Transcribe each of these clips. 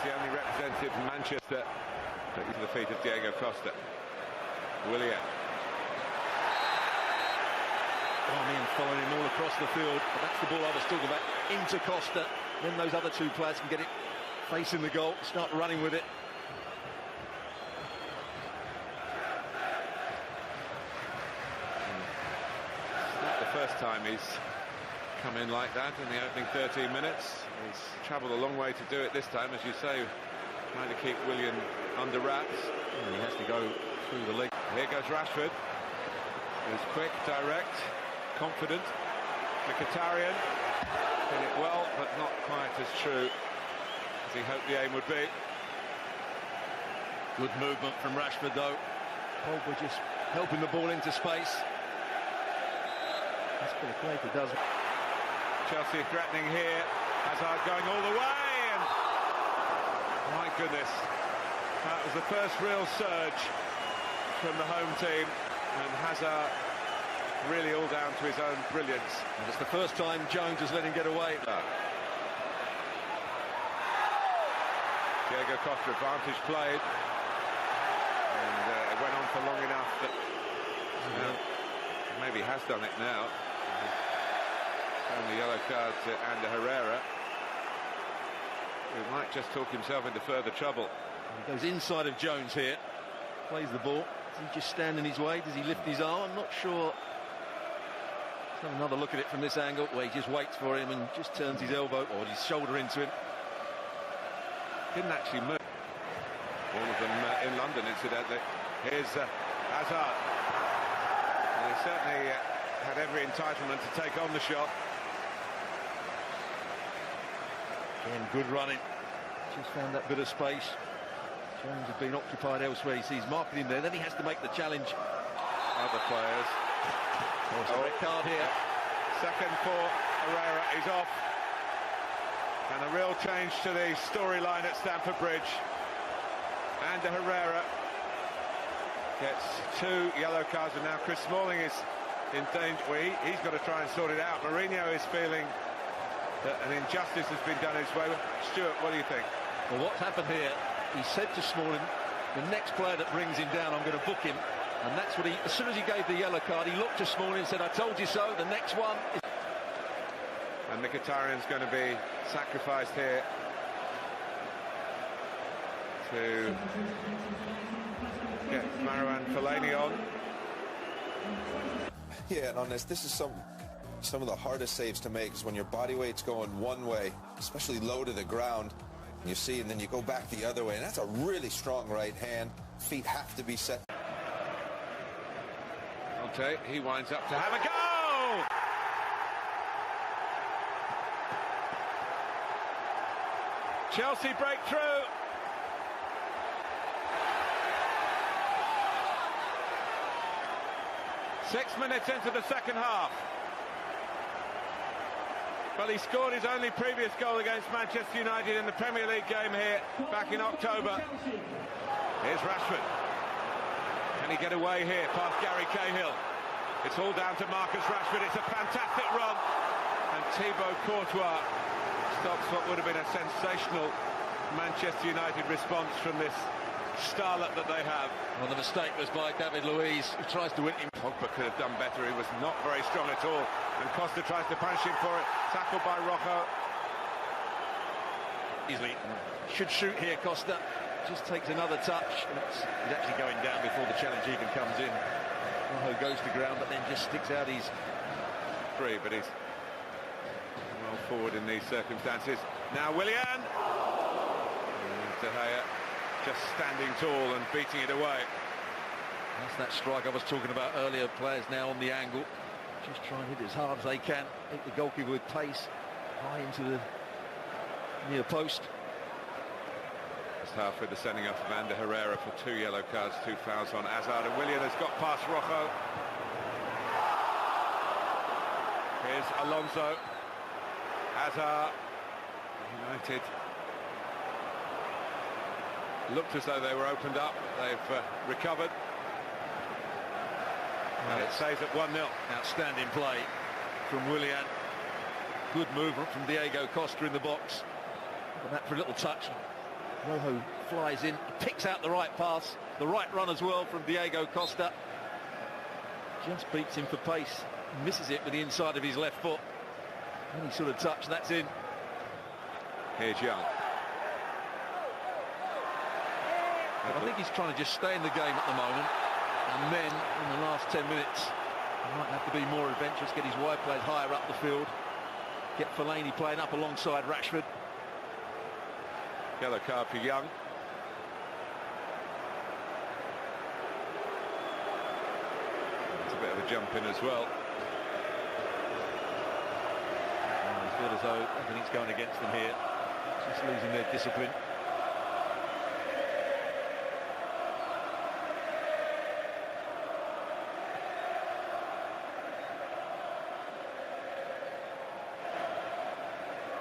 He's the only representative from Manchester. To the feet of Diego Costa. Willian. Armian following him all across the field. But that's the ball I was talking about. Into Costa. Then those other two players can get it facing the goal, start running with it. It's not the first time he's come in like that in the opening 13 minutes. He's travelled a long way to do it this time, as you say, trying to keep Willian under wraps. And he has to go through the leg. Here goes Rashford. He's quick, direct, confident. Mkhitaryan did it well, but not quite as true as he hoped the aim would be. Good movement from Rashford, though. Pogba just helping the ball into space. That's what a Clayton does. Chelsea threatening here. Hazard going all the way, and my goodness, that was the first real surge from the home team, and Hazard really all down to his own brilliance. And it's the first time Jones has let him get away. Diego Costa, advantage played, and it went on for long enough that maybe has done it now. Showing the yellow card to Ander Herrera, who might just talk himself into further trouble. He goes inside of Jones here, plays the ball. Does he just stand in his way? Does he lift his arm? I'm not sure. Let's have another look at it from this angle, where he just waits for him and just turns his elbow or his shoulder into him. Didn't actually move. All of them in London, incidentally. Here's Hazard. And he certainly had every entitlement to take on the shot. Again, good running. Just found that bit of space. Jones has been occupied elsewhere. He sees marking him there. Then he has to make the challenge. Other players. Red card here. Second for Herrera. He's off. And a real change to the storyline at Stamford Bridge. Ander Herrera gets 2 yellow cards, and now Chris Smalling is in danger. Well, he's got to try and sort it out. Mourinho is feeling that an injustice has been done his way. Stuart, what do you think? Well, what's happened here, he said to Smalling, the next player that brings him down, I'm going to book him. And that's what he, as soon as he gave the yellow card, he looked to Smalling and said, I told you so, the next one is... And Mkhitaryan's going to be sacrificed here to get Marouane Fellaini on. Yeah, and on this is some of the hardest saves to make, is when your body weight's going one way, especially low to the ground, and you see, and then you go back the other way, and that's a really strong right hand. Feet have to be set. Conte, he winds up to have a go! Chelsea break through. Six minutes into the second half. Well, he scored his only previous goal against Manchester United in the Premier League game here back in October. Here's Rashford. Can he get away here past Gary Cahill? It's all down to Marcus Rashford. It's a fantastic run. And Thibaut Courtois stops what would have been a sensational Manchester United response from this starlet that they have. Well, the mistake was by David Luiz, who tries to win him. Pogba could have done better. He was not very strong at all. And Costa tries to punish him for it. Tackled by Rojo. Easily. Should shoot here, Costa. Just takes another touch. And he's actually going down before the challenge even comes in. Rojo goes to ground, but then just sticks out his... Free, but he's well forward in these circumstances. Now Willian. De Gea just standing tall and beating it away. That's that strike I was talking about earlier. Players now on the angle, just try and hit as hard as they can. Hit the goalkeeper with pace, high into the near post. First half with the sending off of Ander Herrera for 2 yellow cards, 2 fouls on Hazard, and Willian has got past Rojo. Here's Alonso. Hazard. United looked as though they were opened up. They've recovered. And it stays at 1-0. Outstanding play from Willian. Good movement from Diego Costa in the box. Look at that for a little touch. Rojo flies in, picks out the right pass, the right run as well from Diego Costa. Just beats him for pace, misses it with the inside of his left foot. Any sort of touch, that's in. Here's Young. I think he's trying to just stay in the game at the moment, and then in the last 10 minutes he might have to be more adventurous, get his wide players higher up the field, get Fellaini playing up alongside Rashford. Yellow card for Young. It's a bit of a jump in as well. I feel as though everything's going against them here, just losing their discipline.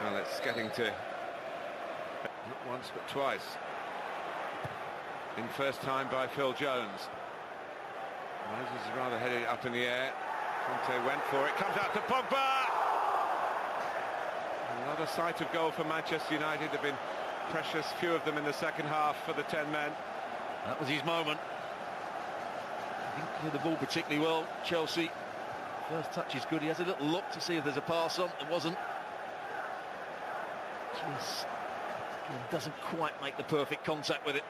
Well, it's getting to not once but twice. In first time by Phil Jones. Moses is rather headed up in the air. Conte went for it, comes out to Pogba! Another sight of goal for Manchester United. There have been precious few of them in the second half for the 10 men. That was his moment. I think he hit the ball particularly well. Chelsea, first touch is good. He has a little look to see if there's a pass on. There wasn't. Just doesn't quite make the perfect contact with it.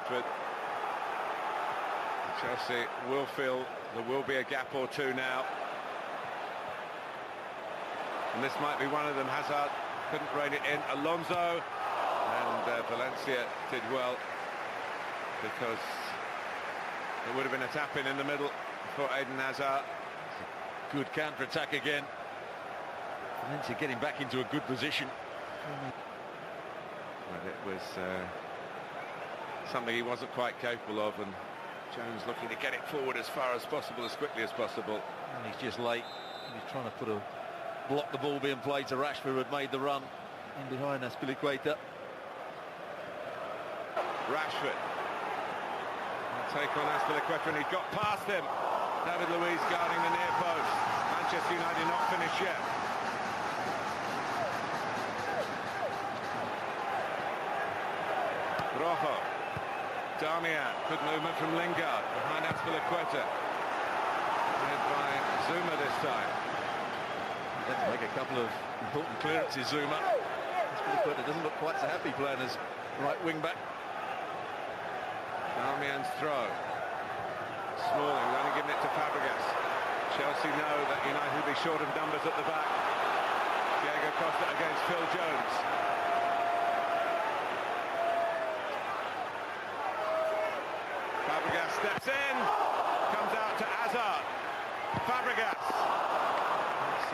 But Chelsea will feel there will be a gap or two now. And this might be one of them. Hazard couldn't rein it in. Alonso and Valencia did well, because there would have been a tap-in in the middle for Eden Hazard. Good counter-attack again. Valencia getting back into a good position. But it was something he wasn't quite capable of, and Jones looking to get it forward as far as possible, as quickly as possible. And he's just late. He's trying to block the ball being played to Rashford, who had made the run in behind Azpilicueta. Rashford take on Azpilicueta, and he got past him. David Luiz guarding the near post. Manchester United not finished yet. Rojo, Darmian, good movement from Lingard behind Azpilicueta. Led by Zuma this time. He had to make a couple of important clearances, Zuma. Azpilicueta doesn't look quite so happy playing as right wing back. Darmian's throw. Smalling only giving it to Fabregas. Chelsea know that United will be short of numbers at the back. Diego Costa against Phil Jones. Fabregas steps in, comes out to Hazard. Fabregas. It's